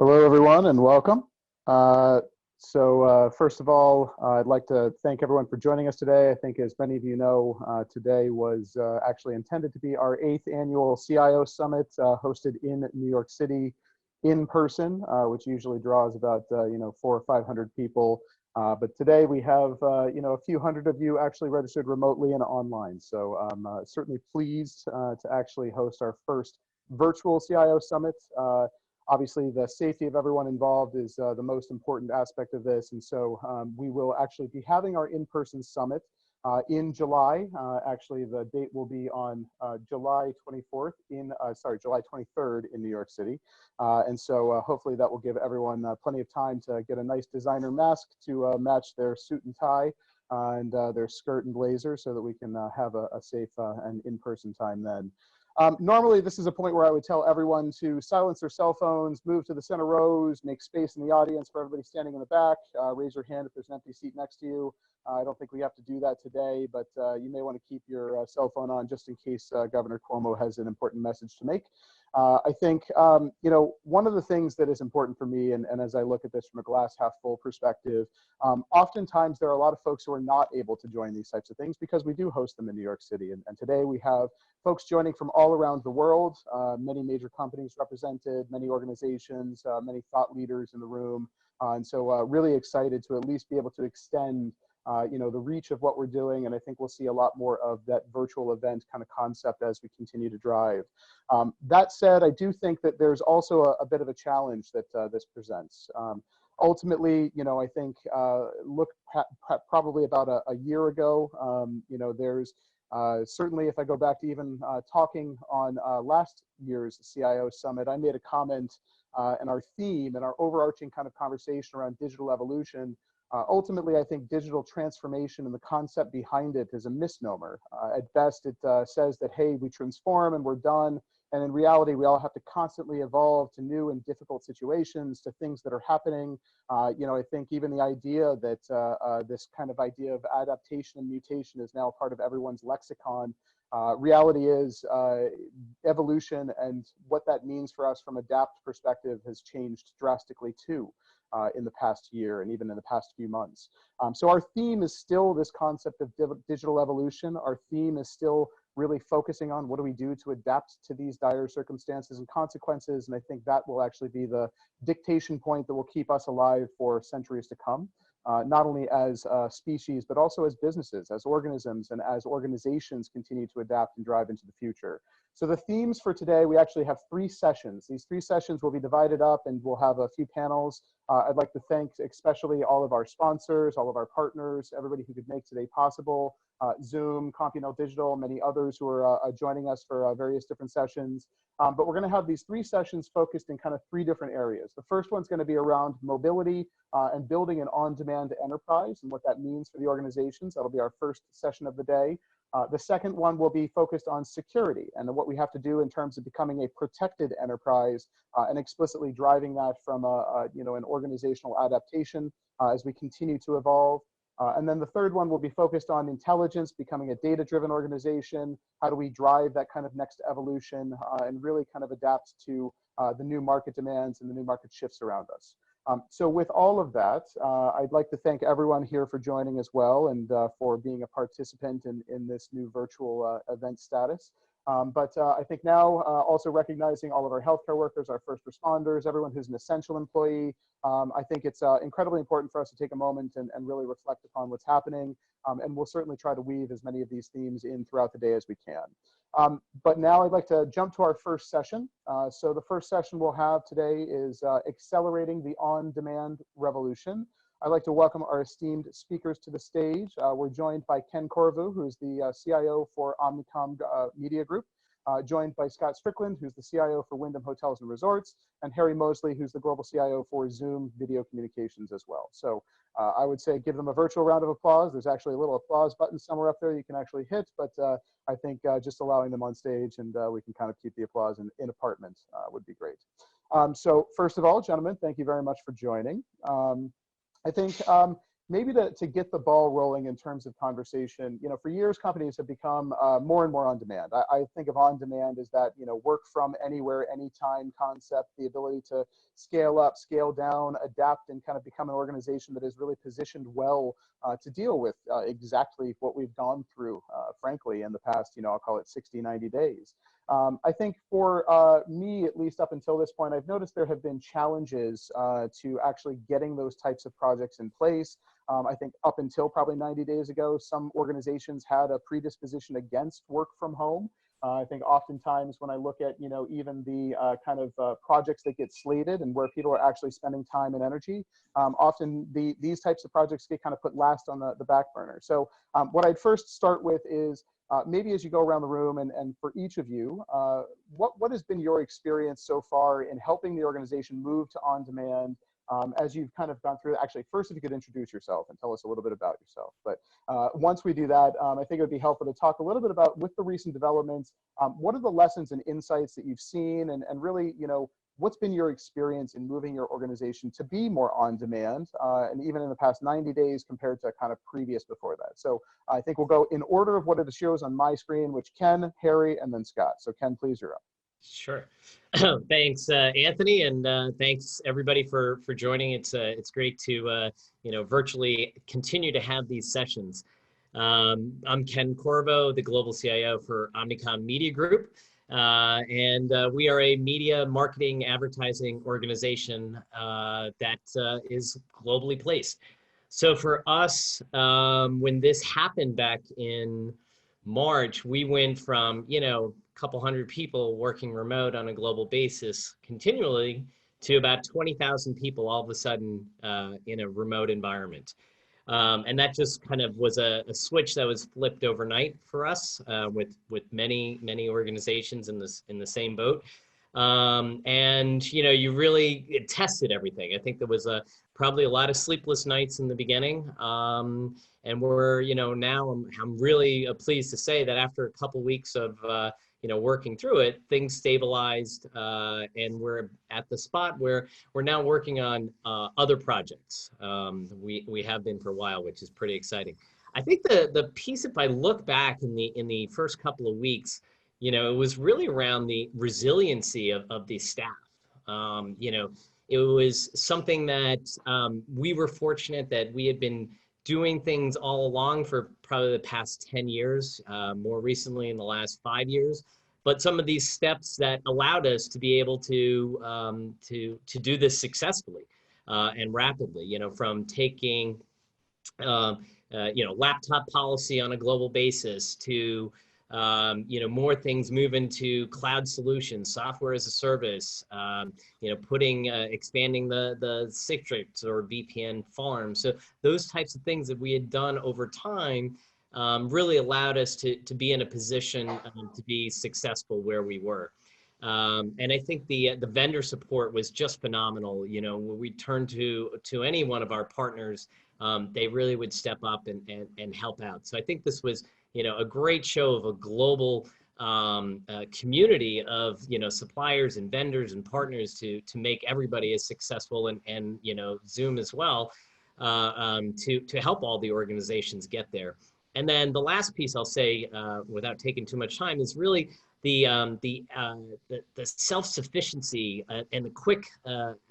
Hello, everyone, and welcome. First of all, I'd like to thank everyone for joining us today. I think, as many of you know, today was actually intended to be our 8th annual CIO Summit, hosted in New York City in person, which usually draws about 400 or 500 people. But today we have a few hundred of you actually registered remotely and online. So I'm certainly pleased to actually host our first virtual CIO Summit. Obviously, the safety of everyone involved is the most important aspect of this. And so we will actually be having our in-person summit in July. Actually, the date will be on July 23rd in New York City. Hopefully that will give everyone plenty of time to get a nice designer mask to match their suit and tie and their skirt and blazer so that we can have a safe and in-person time then. Normally, this is a point where I would tell everyone to silence their cell phones, move to the center rows, make space in the audience for everybody standing in the back, raise your hand if there's an empty seat next to you. I don't think we have to do that today, but you may want to keep your cell phone on just in case Governor Cuomo has an important message to make. I think, one of the things that is important for me, and as I look at this from a glass half full perspective, oftentimes there are a lot of folks who are not able to join these types of things because we do host them in New York City. And today we have folks joining from all around the world, many major companies represented, many organizations, many thought leaders in the room. Really excited to at least be able to extend the reach of what we're doing. And I think we'll see a lot more of that virtual event kind of concept as we continue to drive. That said, I do think that there's also a bit of a challenge that this presents. Ultimately, I think probably about a year ago, there's certainly, if I go back to even talking on last year's CIO Summit, I made a comment and our theme and our overarching kind of conversation around digital evolution. Ultimately, I think digital transformation and the concept behind it is a misnomer. At best, it says that, hey, we transform and we're done. And in reality, we all have to constantly evolve to new and difficult situations, to things that are happening. I think even the idea that this kind of idea of adaptation and mutation is now part of everyone's lexicon. Reality is evolution, and what that means for us from a DAPT perspective has changed drastically too in the past year and even in the past few months. So our theme is still this concept of digital evolution. Our theme is still really focusing on what do we do to adapt to these dire circumstances and consequences. And I think that will actually be the dictation point that will keep us alive for centuries to come. Not only as a species, but also as businesses, as organisms, and as organizations continue to adapt and drive into the future. So the themes for today, we actually have 3 sessions. These 3 sessions will be divided up and we'll have a few panels. I'd like to thank especially all of our sponsors, all of our partners, everybody who could make today possible. Zoom, CompuNL Digital, many others who are joining us for various different sessions. But we're going to have these 3 sessions focused in kind of 3 different areas. The first one's going to be around mobility and building an on-demand enterprise and what that means for the organizations. That'll be our first session of the day. The second one will be focused on security and what we have to do in terms of becoming a protected enterprise and explicitly driving that from an organizational adaptation as we continue to evolve. And then the third one will be focused on intelligence, becoming a data-driven organization. How do we drive that kind of next evolution and really kind of adapt to the new market demands and the new market shifts around us. So with all of that, I'd like to thank everyone here for joining as well and for being a participant in this new virtual event status. I think now also recognizing all of our healthcare workers, our first responders, everyone who's an essential employee, I think it's incredibly important for us to take a moment and really reflect upon what's happening. And we'll certainly try to weave as many of these themes in throughout the day as we can. But now I'd like to jump to our first session. So the first session we'll have today is Accelerating the On-Demand Revolution. I'd like to welcome our esteemed speakers to the stage. We're joined by Ken Corriveau, who is the CIO for Omnicom Media Group, joined by Scott Strickland, who's the CIO for Wyndham Hotels and Resorts, and Harry Mosely, who's the Global CIO for Zoom Video Communications as well. So I would say give them a virtual round of applause. There's actually a little applause button somewhere up there you can actually hit, but I think just allowing them on stage and we can kind of keep the applause in apartment would be great. So first of all, gentlemen, thank you very much for joining. I think maybe to get the ball rolling in terms of conversation, for years, companies have become more and more on demand. I think of on demand as that, work from anywhere, anytime concept, the ability to scale up, scale down, adapt, and kind of become an organization that is really positioned well to deal with exactly what we've gone through, frankly, in the past, I'll call it 60, 90 days. I think for me, at least up until this point, I've noticed there have been challenges to actually getting those types of projects in place. I think up until probably 90 days ago, some organizations had a predisposition against work from home. I think oftentimes when I look at, even the kind of projects that get slated and where people are actually spending time and energy, often these types of projects get kind of put last on the back burner. So what I'd first start with is maybe as you go around the room and for each of you, what has been your experience so far in helping the organization move to on-demand as you've kind of gone through it? Actually, first, if you could introduce yourself and tell us a little bit about yourself. But once we do that, I think it would be helpful to talk a little bit about, with the recent developments, what are the lessons and insights that you've seen, and really, what's been your experience in moving your organization to be more on demand, and even in the past 90 days compared to kind of previous before that. So I think we'll go in order of what it shows on my screen, which Ken, Harry, and then Scott. So Ken, please, you're up. Sure. Thanks, Anthony, and thanks everybody for joining. It's great to virtually continue to have these sessions. I'm Ken Corriveau, the global CIO for Omnicom Media Group, and we are a media marketing advertising organization that is globally placed. So for us, when this happened back in March, we went from, couple hundred people working remote on a global basis continually to about 20,000 people all of a sudden in a remote environment. And that just kind of was a switch that was flipped overnight for us with many organizations in the same boat. And you really tested everything. I think there was probably a lot of sleepless nights in the beginning. And we're, now I'm really pleased to say that after a couple weeks of working through it, things stabilized, and we're at the spot where we're now working on other projects. We have been for a while, which is pretty exciting. I think the piece, if I look back in the first couple of weeks, it was really around the resiliency of the staff. It was something that we were fortunate that we had been doing things all along for probably the past 10 years, more recently in the last 5 years. But some of these steps that allowed us to be able to do this successfully and rapidly, from taking, laptop policy on a global basis to, more things move into cloud solutions, software as a service, expanding the Citrix or VPN farms. So those types of things that we had done over time really allowed us to be in a position to be successful where we were. And I think the vendor support was just phenomenal. When we turned to any one of our partners, they really would step up and help out. So I think this was, a great show of a global community of, suppliers and vendors and partners to make everybody as successful and Zoom as well, to help all the organizations get there. And then the last piece I'll say, without taking too much time, is really the self-sufficiency and the quick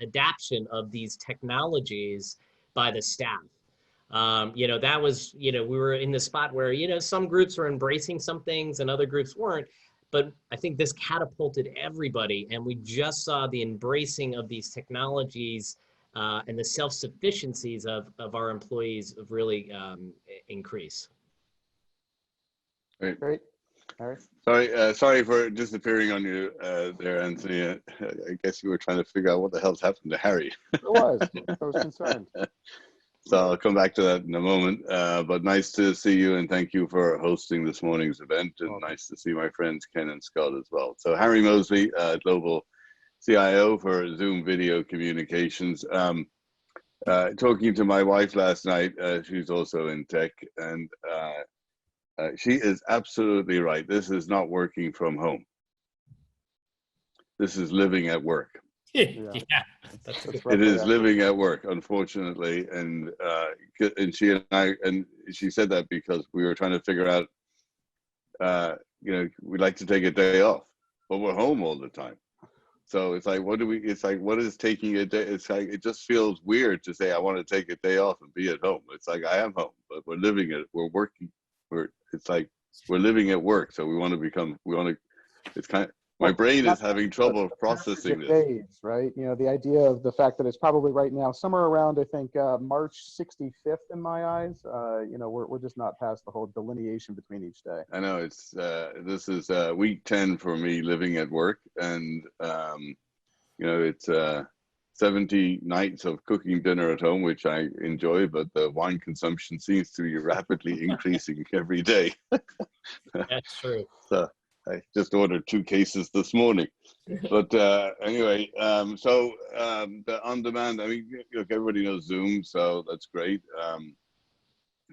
adaptation of these technologies by the staff. That was, we were in the spot where, some groups were embracing some things and other groups weren't. But I think this catapulted everybody, and we just saw the embracing of these technologies and the self-sufficiencies of our employees really increase. Great. All right. Sorry for disappearing on you there, Anthony. I guess you were trying to figure out what the hell's happened to Harry. It was. I was concerned. So I'll come back to that in a moment. But nice to see you, and thank you for hosting this morning's event. And nice to see my friends Ken and Scott as well. So Harry Mosely, Global CIO for Zoom Video Communications. Talking to my wife last night, she's also in tech, and she is absolutely right. This is not working from home. This is living at work. Yeah, that's It roughly is accurate. living at work, unfortunately, and she said that because we were trying to figure out, we'd like to take a day off, but we're home all the time. So it's like, what is taking a day? It's like, it just feels weird to say, I want to take a day off and be at home. It's like, I am home, but we're living it. We're working. It's like, we're living at work. So it's kind of, my brain is having trouble processing this. Days, right? The idea of the fact that it's probably right now somewhere around, I think, March 65th in my eyes. We're just not past the whole delineation between each day. I know this is week 10 for me living at work, and it's 70 nights of cooking dinner at home, which I enjoy, but the wine consumption seems to be rapidly increasing every day. That's true. So I just ordered 2 cases this morning. But anyway, so the on-demand, I mean, look, everybody knows Zoom, so that's great.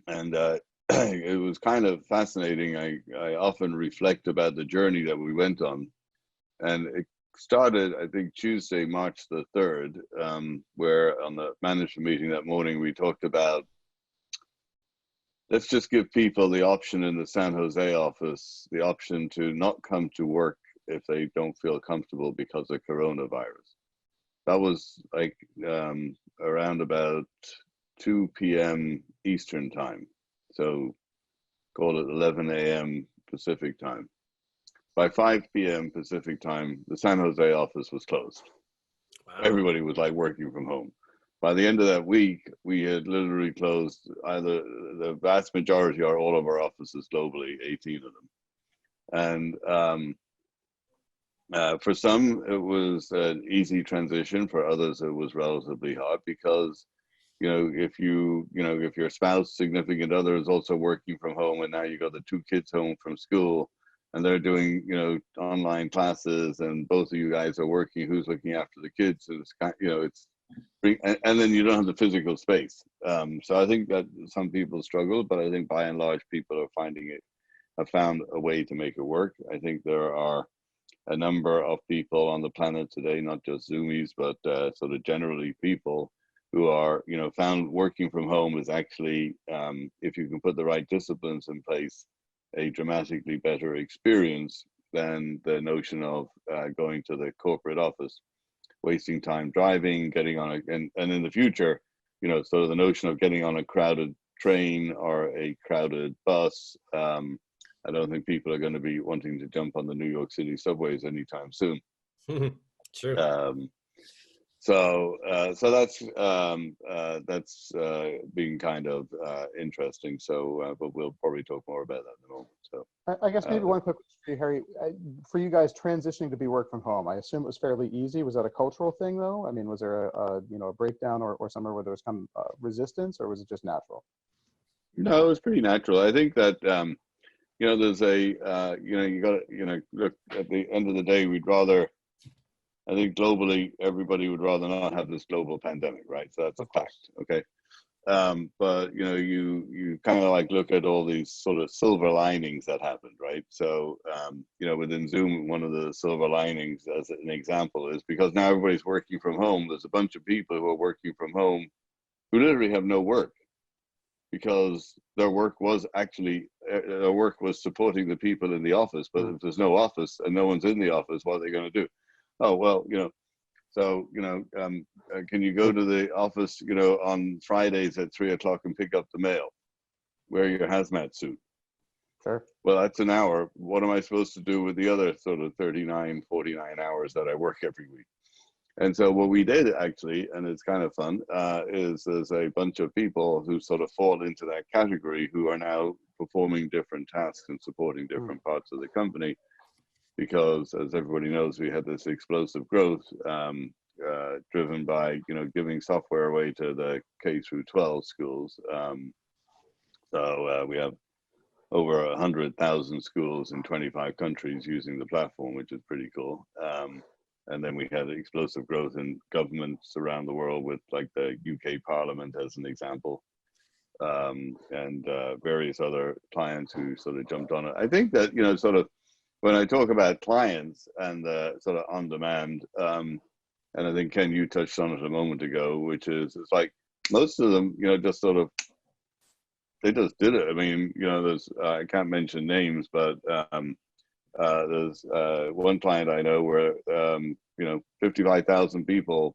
And it was kind of fascinating. I often reflect about the journey that we went on. And it started, I think, Tuesday, March the 3rd, where on the management meeting that morning, we talked about, let's just give people the option in the San Jose office, the option to not come to work if they don't feel comfortable because of coronavirus. That was like around about 2 p.m. Eastern time. So call it 11 a.m. Pacific time. By 5 p.m. Pacific time, the San Jose office was closed. Wow. Everybody was like working from home. By the end of that week, we had literally closed either the vast majority or all of our offices globally, 18 of them. And for some, it was an easy transition. For others, it was relatively hard because, if your spouse, significant other is also working from home, and now you got the 2 kids home from school, and they're doing, online classes, and both of you guys are working, who's looking after the kids? And it's and then you don't have the physical space. So I think that some people struggle, but I think by and large, people have found a way to make it work. I think there are a number of people on the planet today, not just Zoomies, but sort of generally people who are, found working from home is actually, if you can put the right disciplines in place, a dramatically better experience than the notion of going to the corporate office, wasting time driving, getting on and in the future, sort of the notion of getting on a crowded train or a crowded bus. I don't think people are going to be wanting to jump on the New York City subways anytime soon. Sure. So that's being kind of interesting. So, but we'll probably talk more about that in a moment. So I guess maybe one quick question for you, Harry. For you guys transitioning to be work from home, I assume it was fairly easy. Was that a cultural thing, though? I mean, was there a breakdown or somewhere where there was some resistance, or was it just natural? No, it was pretty natural. I think that there's you got to look, at the end of the day, I think globally, everybody would rather not have this global pandemic, right? So that's a fact, okay? But, you kind of like look at all these sort of silver linings that happened, right? So, within Zoom, one of the silver linings, as an example, is because now everybody's working from home, there's a bunch of people who are working from home who literally have no work because their work was supporting the people in the office. But if there's no office and no one's in the office, what are they going to do? Oh, well, so, can you go to the office, on Fridays at 3:00 and pick up the mail? Wear your hazmat suit. Sure. Well, that's an hour. What am I supposed to do with the other sort of 39, 49 hours that I work every week? And so what we did actually, and it's kind of fun, is there's a bunch of people who sort of fall into that category who are now performing different tasks and supporting different parts of the company. Because as everybody knows, we had this explosive growth driven by, giving software away to the K through 12 schools. So we have over 100,000 schools in 25 countries using the platform, which is pretty cool. And then we had explosive growth in governments around the world with like the UK Parliament as an example, and various other clients who sort of jumped on it. I think that, sort of, when I talk about clients and sort of on demand, And I think, Ken, you touched on it a moment ago, which is, it's like most of them, just sort of, they just did it. I mean, there's, I can't mention names, but there's one client I know where, 55,000 people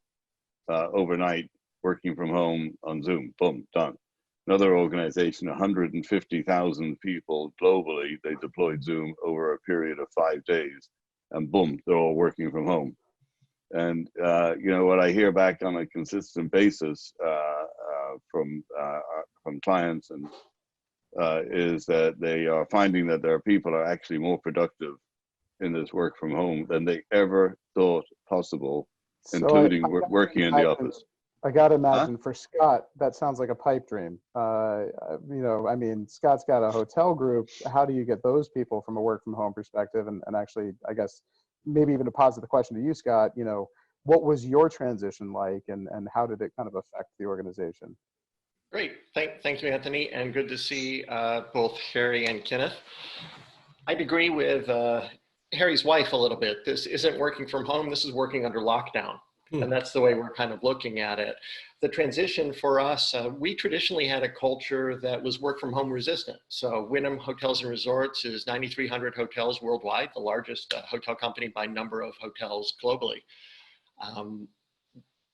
overnight working from home on Zoom, boom, done. Another organization, 150,000 people globally, they deployed Zoom over a period of 5 days, and boom, they're all working from home. And what I hear back on a consistent basis from clients and is that they are finding that their people are actually more productive in this work from home than they ever thought possible, including working in the office. I gotta imagine for Scott, that sounds like a pipe dream. I mean, Scott's got a hotel group. How do you get those people from a work from home perspective? And actually, I guess, maybe even to posit the question to you, Scott, what was your transition like, and how did it kind of affect the organization? Great, thank you, Anthony, and good to see both Harry and Kenneth. I'd agree with Harry's wife a little bit. This isn't working from home, this is working under lockdown. And that's the way we're kind of looking at it. The transition for us, we traditionally had a culture that was work from home resistant. So Wyndham Hotels and Resorts is 9,300 hotels worldwide, the largest hotel company by number of hotels globally.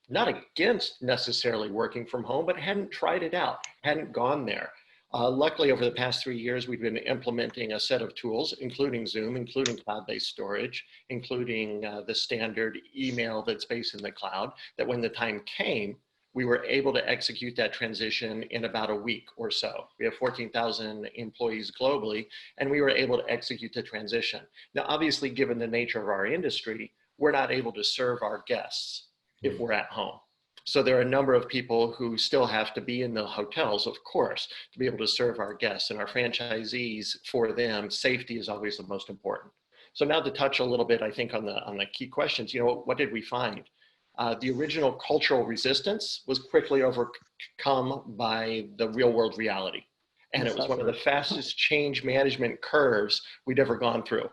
Not against necessarily working from home, but hadn't tried it out, hadn't gone there. Luckily, over the past 3 years, we've been implementing a set of tools, including Zoom, including cloud-based storage, including the standard email that's based in the cloud, that when the time came, we were able to execute that transition in about a week or so. We have 14,000 employees globally, and we were able to execute the transition. Now, obviously, given the nature of our industry, we're not able to serve our guests if we're at home. So there are a number of people who still have to be in the hotels, of course, to be able to serve our guests and our franchisees. For them, safety is always the most important. So now to touch a little bit, I think, on the key questions, what did we find? The original cultural resistance was quickly overcome by the real world reality. And it was one of the fastest change management curves we'd ever gone through.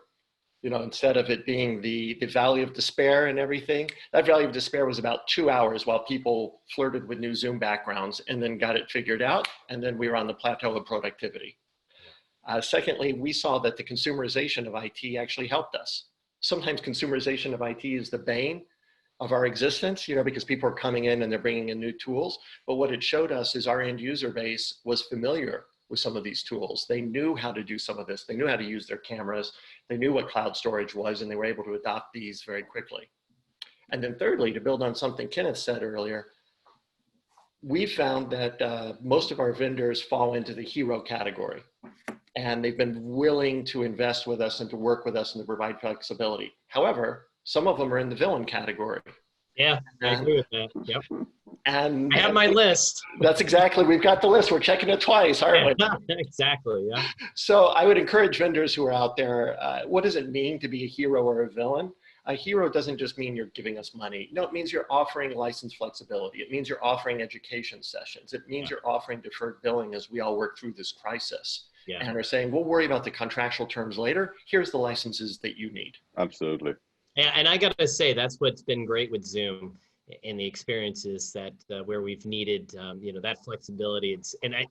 Instead of it being the valley of despair and everything, that valley of despair was about 2 hours while people flirted with new Zoom backgrounds and then got it figured out. And then we were on the plateau of productivity. Secondly, we saw that the consumerization of IT actually helped us. Sometimes consumerization of IT is the bane of our existence, because people are coming in and they're bringing in new tools. But what it showed us is our end user base was familiar with some of these tools. They knew how to do some of this. They knew how to use their cameras. They knew what cloud storage was, and they were able to adopt these very quickly. And then thirdly, to build on something Kenneth said earlier, we found that most of our vendors fall into the hero category, and they've been willing to invest with us and to work with us and to provide flexibility. However, some of them are in the villain category. Yeah, I agree with that. Yep. And I have my list. That's exactly, we've got the list. We're checking it twice, aren't we? Exactly, yeah. So I would encourage vendors who are out there, what does it mean to be a hero or a villain? A hero doesn't just mean you're giving us money. No, it means you're offering license flexibility. It means you're offering education sessions. It means you're offering deferred billing as we all work through this crisis. Yeah. And are saying, we'll worry about the contractual terms later. Here's the licenses that you need. Absolutely. And I got to say, that's what's been great with Zoom and the experiences that where we've needed, that flexibility.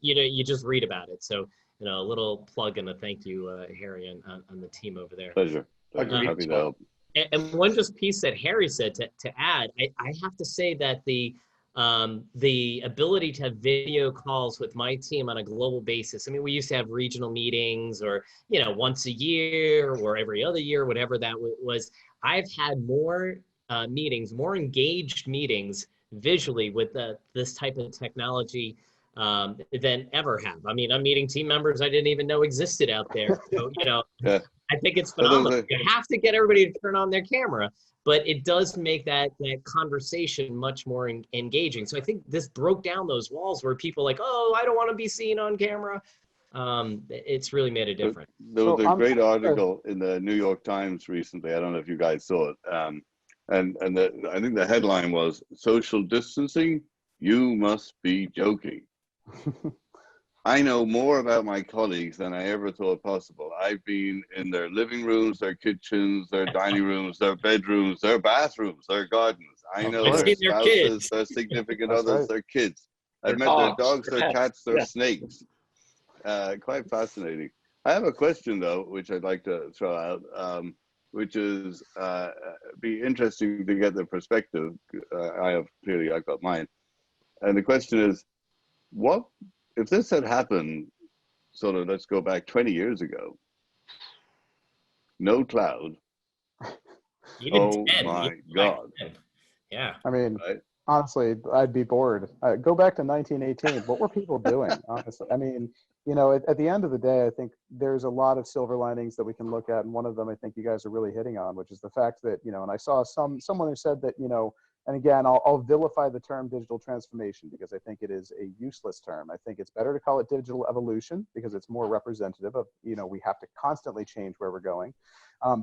You just read about it. So, a little plug and a thank you, Harry, on the team over there. Pleasure. Happy to help. And one just piece that Harry said to add, I have to say that the ability to have video calls with my team on a global basis. I mean, we used to have regional meetings or, once a year or every other year, whatever that was. I've had more meetings, more engaged meetings visually with this type of technology than ever have. I mean, I'm meeting team members I didn't even know existed out there. So, yeah. I think it's phenomenal. You have to get everybody to turn on their camera, but it does make that conversation much more engaging. So I think this broke down those walls where people are like, oh, I don't want to be seen on camera. It's really made a difference. There was a great article in the New York Times recently. I don't know if you guys saw it. And I think the headline was, social distancing, you must be joking. I know more about my colleagues than I ever thought possible. I've been in their living rooms, their kitchens, their dining rooms, their bedrooms, their bathrooms, their gardens. I know I've their seen their spouses, kids. their significant That's others, right. their kids. I've Their met their dogs, dogs, their their pets. cats, their Yeah. snakes. Quite fascinating. I have a question though, which I'd like to throw out, which is be interesting to get the perspective. I've got mine, and the question is, what if this had happened? Sort of, let's go back 20 years ago. No cloud. Even Oh 10. my Even back God! 10. Yeah. I mean, Right? honestly, I'd be bored. Go back to 1918. What were people doing? Honestly, I mean, at the end of the day, I think there's a lot of silver linings that we can look at, and one of them I think you guys are really hitting on, which is the fact that and I saw someone who said that and again, I'll vilify the term digital transformation because I think it is a useless term. I think it's better to call it digital evolution because it's more representative of we have to constantly change where we're going.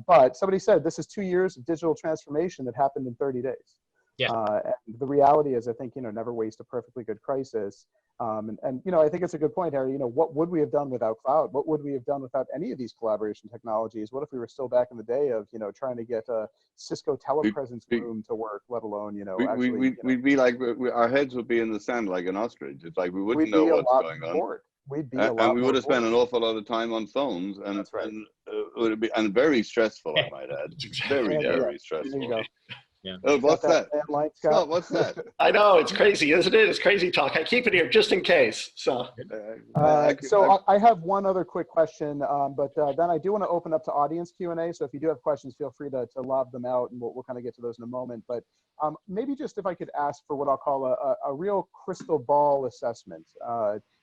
But somebody said this is 2 years of digital transformation that happened in 30 days. Yeah. And the reality is, I think, never waste a perfectly good crisis. And I think it's a good point, Harry. What would we have done without cloud? What would we have done without any of these collaboration technologies? What if we were still back in the day of, trying to get a Cisco telepresence room to work, let alone, we'd be like, our heads would be in the sand like an ostrich. It's like we wouldn't we'd know be a what's lot going more on. bored. We'd be a lot And we would have more spent an bored. awful lot of time on phones, and That's right. would be and very stressful, I might add. Very, Yeah, very there you stressful. go. Yeah. Oh, what's that? Landline, Scott, what's that? I know, it's crazy, isn't it? It's crazy talk. I keep it here just in case. So I have one other quick question, but then I do want to open up to audience Q&A. So if you do have questions, feel free to lob them out, and we'll kind of get to those in a moment. But maybe just if I could ask for what I'll call a real crystal ball assessment.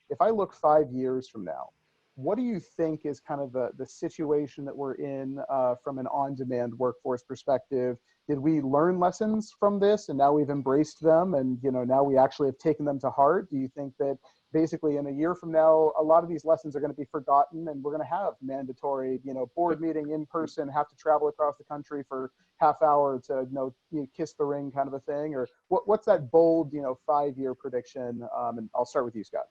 If I look 5 years from now, what do you think is kind of the situation that we're in from an on-demand workforce perspective? Did we learn lessons from this and now we've embraced them and now we actually have taken them to heart? Do you think that basically in a year from now, a lot of these lessons are going to be forgotten and we're going to have mandatory board meeting in person, have to travel across the country for half hour to kiss the ring kind of a thing? Or what's that bold 5-year prediction? And I'll start with you, Scott.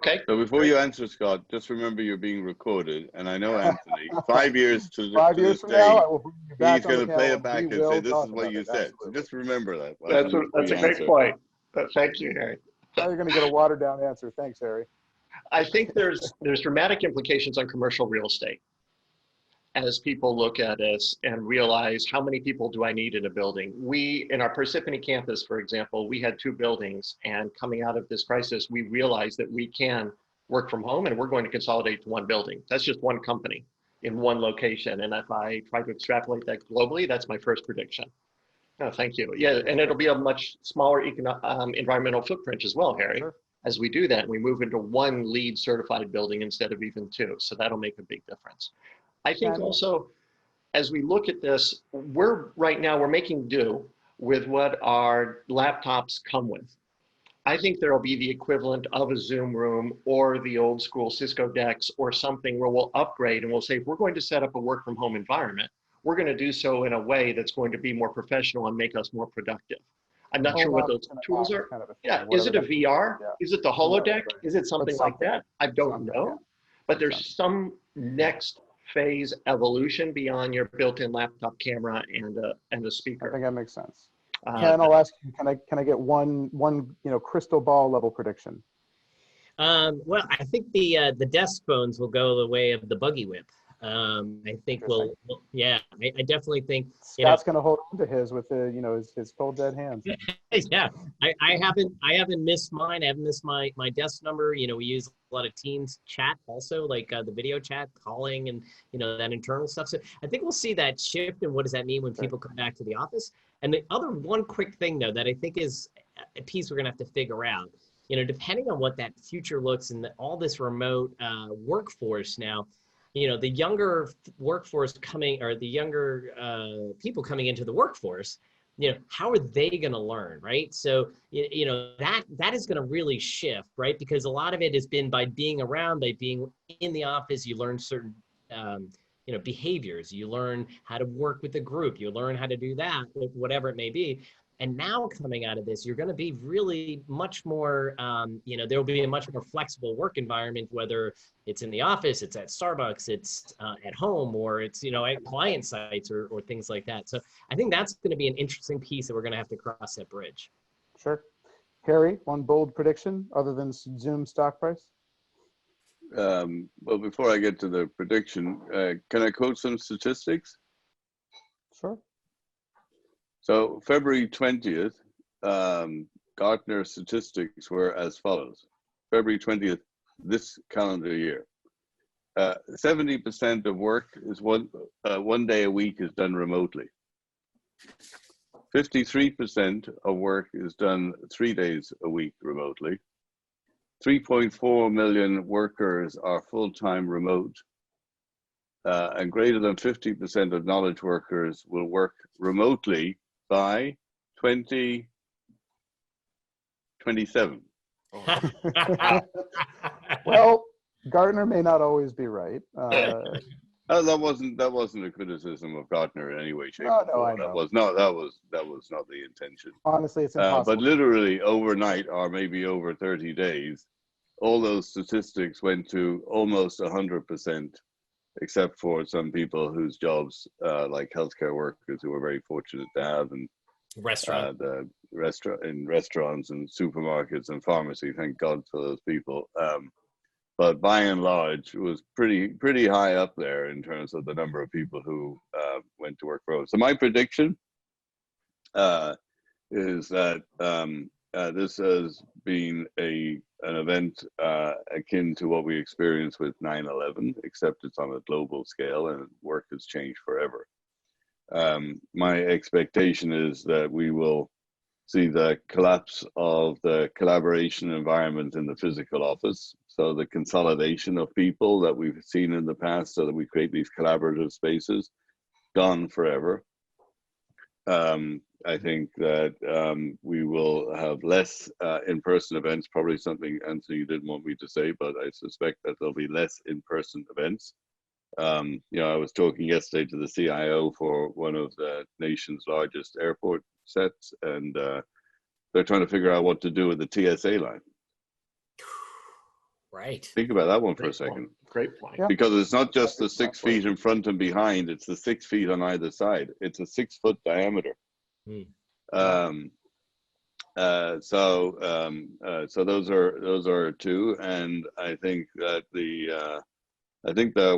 okay. So before you answer, Scott, just remember you're being recorded, and I know Anthony. 5 years to 5 years this from day, now, I will bring you back he's on the going to play panel it back we and say, will "This talk is what about you it." said." So Absolutely. just remember that. That's a great point. Thank you, Harry. Now you're going to get a watered down answer. Thanks, Harry. I think there's dramatic implications on commercial real estate as people look at us and realize how many people do I need in a building. We, in our Parsippany campus, for example, we had 2 buildings, and coming out of this crisis, we realized that we can work from home and we're going to consolidate to 1 building. That's just 1 company in 1 location. And if I try to extrapolate that globally, that's my first prediction. Oh, thank you. Yeah, and it'll be a much smaller environmental footprint as well, Harry, Sure. as we do that. And we move into 1 LEED certified building instead of even 2. So that'll make a big difference. I think also, as we look at this, we're making do with what our laptops come with. I think there'll be the equivalent of a Zoom room or the old school Cisco decks or something where we'll upgrade and we'll say, if we're going to set up a work from home environment, we're going to do so in a way that's going to be more professional and make us more productive. I'm not sure what those tools are. Kind of a thing, Yeah, is it a VR? Yeah. Is it the holodeck? Is it something like that? I don't know. Yeah. But there's some next phase evolution beyond your built-in laptop camera and a speaker. I think that makes sense. Ken, I'll ask you, can I get one crystal ball level prediction? Well, I think the desk phones will go the way of the buggy whip. I think I definitely think Scott's going to hold on to his with his cold dead hands. Yeah, I haven't missed mine. I haven't missed my desk number. We use a lot of Teams chat also, like the video chat, calling, and that internal stuff. So I think we'll see that shift. And what does that mean when people come back to the office? And the other one quick thing though that I think is a piece we're gonna have to figure out. Depending on what that future looks and all this remote workforce now. The younger workforce coming, or the younger people coming into the workforce, how are they going to learn, right? So, that is going to really shift, right? Because a lot of it has been by being around, by being in the office, you learn certain, behaviors. You learn how to work with a group. You learn how to do that, whatever it may be. And now coming out of this, you're going to be really much more, there will be a much more flexible work environment, whether it's in the office, it's at Starbucks, it's at home, or it's, at client sites or things like that. So I think that's going to be an interesting piece that we're going to have to cross that bridge. Sure. Harry, one bold prediction other than Zoom stock price? Well, before I get to the prediction, can I quote some statistics? Sure. So February 20th, Gartner statistics were as follows. February 20th, this calendar year. 70% of work is one day a week is done remotely. 53% of work is done 3 days a week remotely. 3.4 million workers are full-time remote. And greater than 50% of knowledge workers will work remotely by 2027. Well, Gartner may not always be right. That wasn't a criticism of Gartner in any way, shape, or form. I know. That was not the intention. Honestly, it's impossible. But literally overnight, or maybe over 30 days, all those statistics went to almost 100%, except for some people whose jobs, like healthcare workers, who were very fortunate to have, and in restaurants and supermarkets and pharmacy. Thank God for those people. But by and large, it was pretty high up there in terms of the number of people who went to work from home. So my prediction is that this has been an event akin to what we experienced with 9/11, except it's on a global scale and work has changed forever. My expectation is that we will see the collapse of the collaboration environment in the physical office. So the consolidation of people that we've seen in the past so that we create these collaborative spaces, gone forever. I think that we will have less in-person events, probably something, Anthony, you didn't want me to say, but I suspect that there'll be less in-person events. I was talking yesterday to the CIO for one of the nation's largest airport sets, and they're trying to figure out what to do with the TSA line. Right. Think about that one for a second. Great point. Yeah. Because it's not just the 6 feet in front and behind, it's the 6 feet on either side. It's a 6-foot diameter. So those are two, and I think that the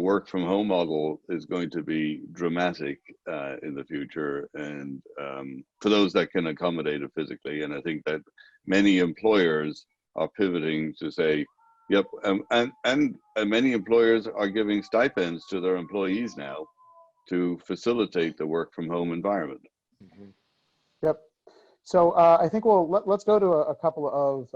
work from home model is going to be dramatic in the future, and for those that can accommodate it physically. And I think that many employers are pivoting to say, yep, and many employers are giving stipends to their employees now to facilitate the work from home environment. Mm-hmm. Yep. So I think let's go to a couple of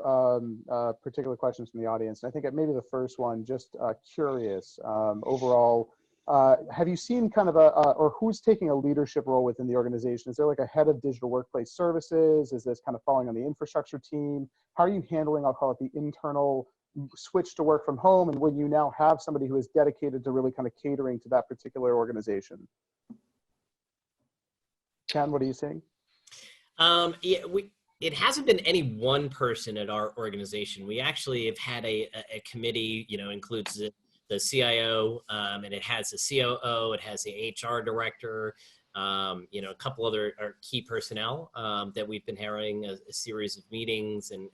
particular questions from the audience. And I think maybe the first one, just curious, overall, have you seen kind of or who's taking a leadership role within the organization? Is there like a head of digital workplace services? Is this kind of falling on the infrastructure team? How are you handling, I'll call it, the internal switch to work from home? And will you now have somebody who is dedicated to really kind of catering to that particular organization? Ken, what are you saying? It hasn't been any one person at our organization. We actually have had a committee, includes the CIO, and it has the COO, it has the HR director, a couple other key personnel that we've been having a series of meetings and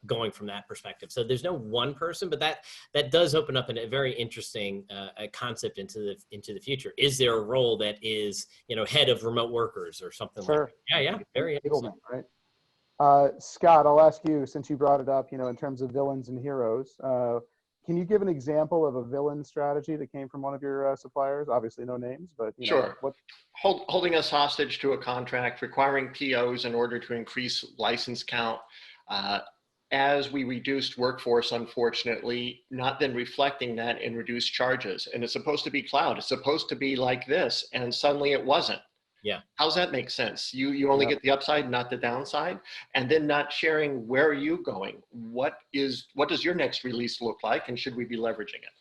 going from that perspective. So there's no one person, but that does open up a very interesting concept into the future. Is there a role that is, head of remote workers or something like that? Yeah, very interesting. Right. Scott, I'll ask you, since you brought it up, in terms of villains and heroes, can you give an example of a villain strategy that came from one of your suppliers? Obviously no names, but sure. Holding us hostage to a contract, requiring POs in order to increase license count, as we reduced workforce, unfortunately, not then reflecting that in reduced charges. And it's supposed to be cloud. It's supposed to be like this. And suddenly it wasn't. Yeah. How's that make sense? You only get the upside, not the downside. And then not sharing, where are you going? What does your next release look like? And should we be leveraging it?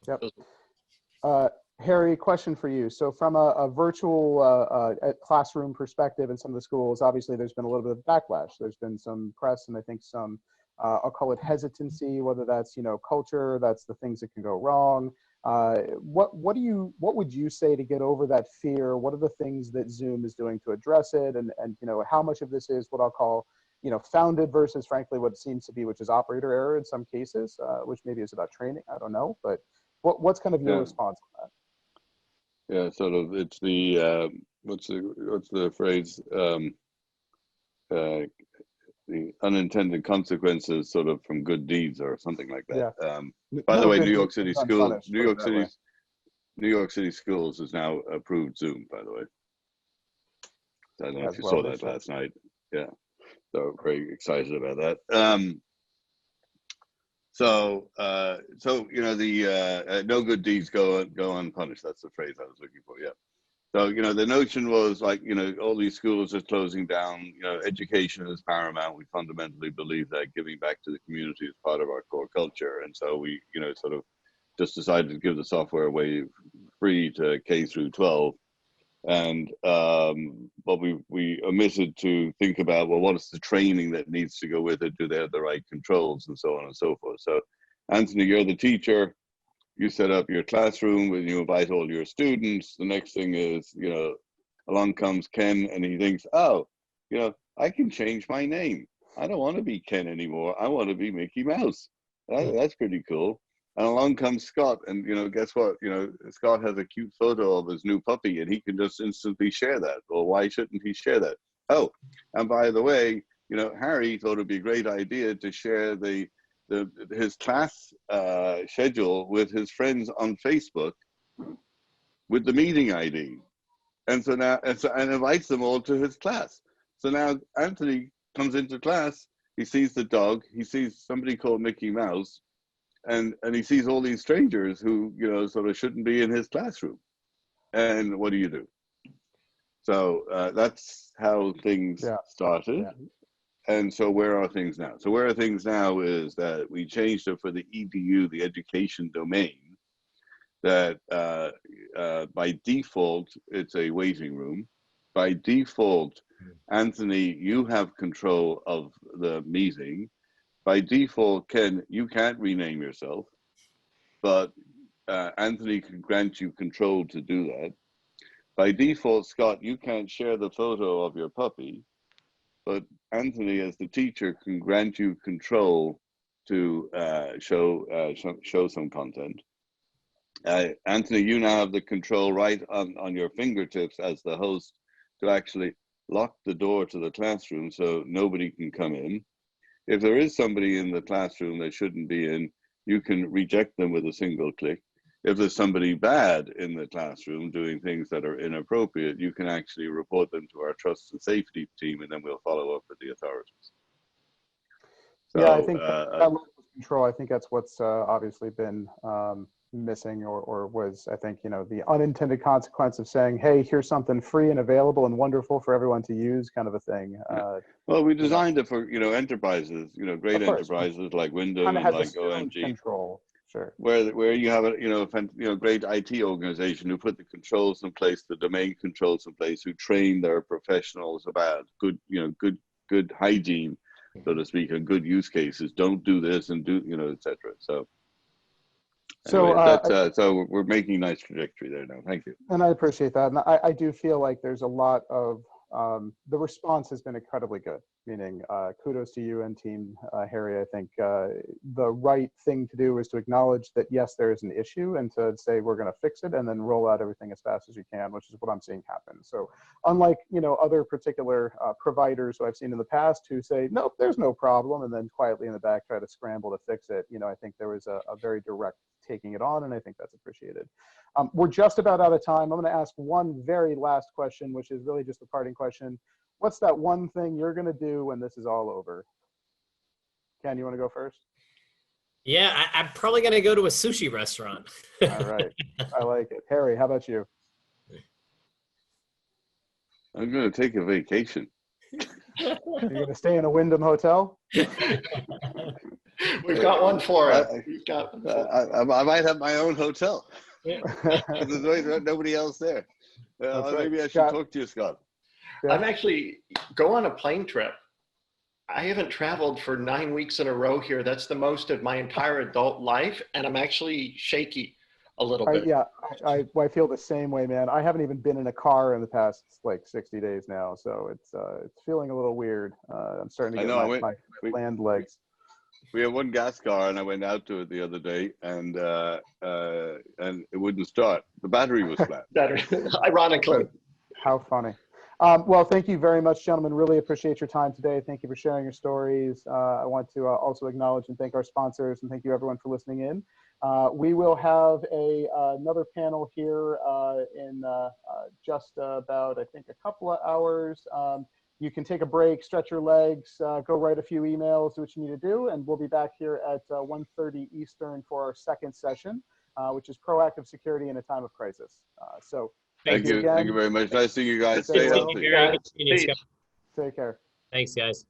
Yep. Harry, question for you. So from a virtual classroom perspective in some of the schools, obviously there's been a little bit of backlash. There's been some press and I think some, I'll call it hesitancy, whether that's, culture, that's the things that can go wrong. What would you say to get over that fear? What are the things that Zoom is doing to address it? And how much of this is what I'll call, founded versus frankly what it seems to be, which is operator error in some cases, which maybe is about training. I don't know, but what's kind of your response on that? Yeah, sort of. It's the what's the phrase? The unintended consequences, sort of, from good deeds, or something like that. Yeah. By the way, New York City Schools has now approved Zoom. By the way, I don't know if you saw that last night. Yeah, so very excited about that. So the no good deeds go unpunished. That's the phrase I was looking for. Yeah. So the notion was like all these schools are closing down. Education is paramount. We fundamentally believe that giving back to the community is part of our core culture, and so we sort of just decided to give the software away free to K through 12. And but we omitted to think about, well, what is the training that needs to go with it? Do they have the right controls, and so on and so forth? So, Anthony, you're the teacher. You set up your classroom and you invite all your students. The next thing is, along comes Ken, and he thinks, oh, I can change my name. I don't want to be Ken anymore. I want to be Mickey Mouse. That's pretty cool. And along comes Scott, and guess what? Scott has a cute photo of his new puppy, and he can just instantly share that. Well, why shouldn't he share that? Oh, and by the way, Harry thought it'd be a great idea to share his class schedule with his friends on Facebook with the meeting ID, and so now and invites them all to his class. So now Anthony comes into class, he sees the dog, he sees somebody called Mickey Mouse. And he sees all these strangers who, sort of shouldn't be in his classroom. And what do you do? So that's how things started. Yeah. And so where are things now? So where are things now is that we changed it for the EDU, the education domain, that by default, it's a waiting room. By default, Anthony, you have control of the meeting. By default, Ken, you can't rename yourself, but Anthony can grant you control to do that. By default, Scott, you can't share the photo of your puppy, but Anthony, as the teacher, can grant you control to show some content. Anthony, you now have the control right on your fingertips as the host to actually lock the door to the classroom so nobody can come in. If there is somebody in the classroom that shouldn't be in, you can reject them with a single click. If there's somebody bad in the classroom doing things that are inappropriate, you can actually report them to our trust and safety team, and then we'll follow up with the authorities. So, yeah, I think that level of control, I think that's what's obviously been missing, or was, I think, the unintended consequence of saying, hey, here's something free and available and wonderful for everyone to use, kind of a thing. Well, we designed it for, enterprises, great enterprises like Wyndham and like OMG. Control. Sure. Where you have a great IT organization who put the controls in place, the domain controls in place, who train their professionals about good hygiene, so to speak, and good use cases. Don't do this and do, etc. So so we're making a nice trajectory there now. Thank you. And I appreciate that. And I do feel like there's a lot of, the response has been incredibly good, meaning kudos to you and team Harry. I think the right thing to do is to acknowledge that, yes, there is an issue, and to say we're going to fix it and then roll out everything as fast as you can, which is what I'm seeing happen. So unlike, other particular providers who I've seen in the past who say, nope, there's no problem, and then quietly in the back try to scramble to fix it, I think there was a very direct taking it on, and I think that's appreciated. We're just about out of time. I'm going to ask one very last question, which is really just a parting question. What's that one thing you're going to do when this is all over? Ken, you want to go first? Yeah, I'm probably going to go to a sushi restaurant. All right. I like it. Harry, how about you? I'm going to take a vacation. You're going to stay in a Wyndham hotel? We've got one for it. I might have my own hotel. There's nobody else there. That's right. Maybe I should Scott. talk to you, Scott. Yeah. I'm actually go on a plane trip. I haven't traveled for 9 weeks in a row here. That's the most of my entire adult life, and I'm actually shaky a little bit. Yeah, I feel the same way, man. I haven't even been in a car in the past like 60 days now, so it's feeling a little weird. I'm starting to get my land legs. We have one gas car, and I went out to it the other day, and it wouldn't start. The battery was flat. Ironically. How funny. Well, thank you very much, gentlemen. Really appreciate your time today. Thank you for sharing your stories. I want to also acknowledge and thank our sponsors, and thank you everyone for listening in. We will have another panel here in just about, I think, a couple of hours. You can take a break, stretch your legs, go write a few emails, do what you need to do, and we'll be back here at 1:30 Eastern for our second session, which is proactive security in a time of crisis. So thank you. Again. Thank you very much. Nice seeing you guys. Stay Stay well. healthy. Very good seeing you, Scott. Take care. Thanks, guys.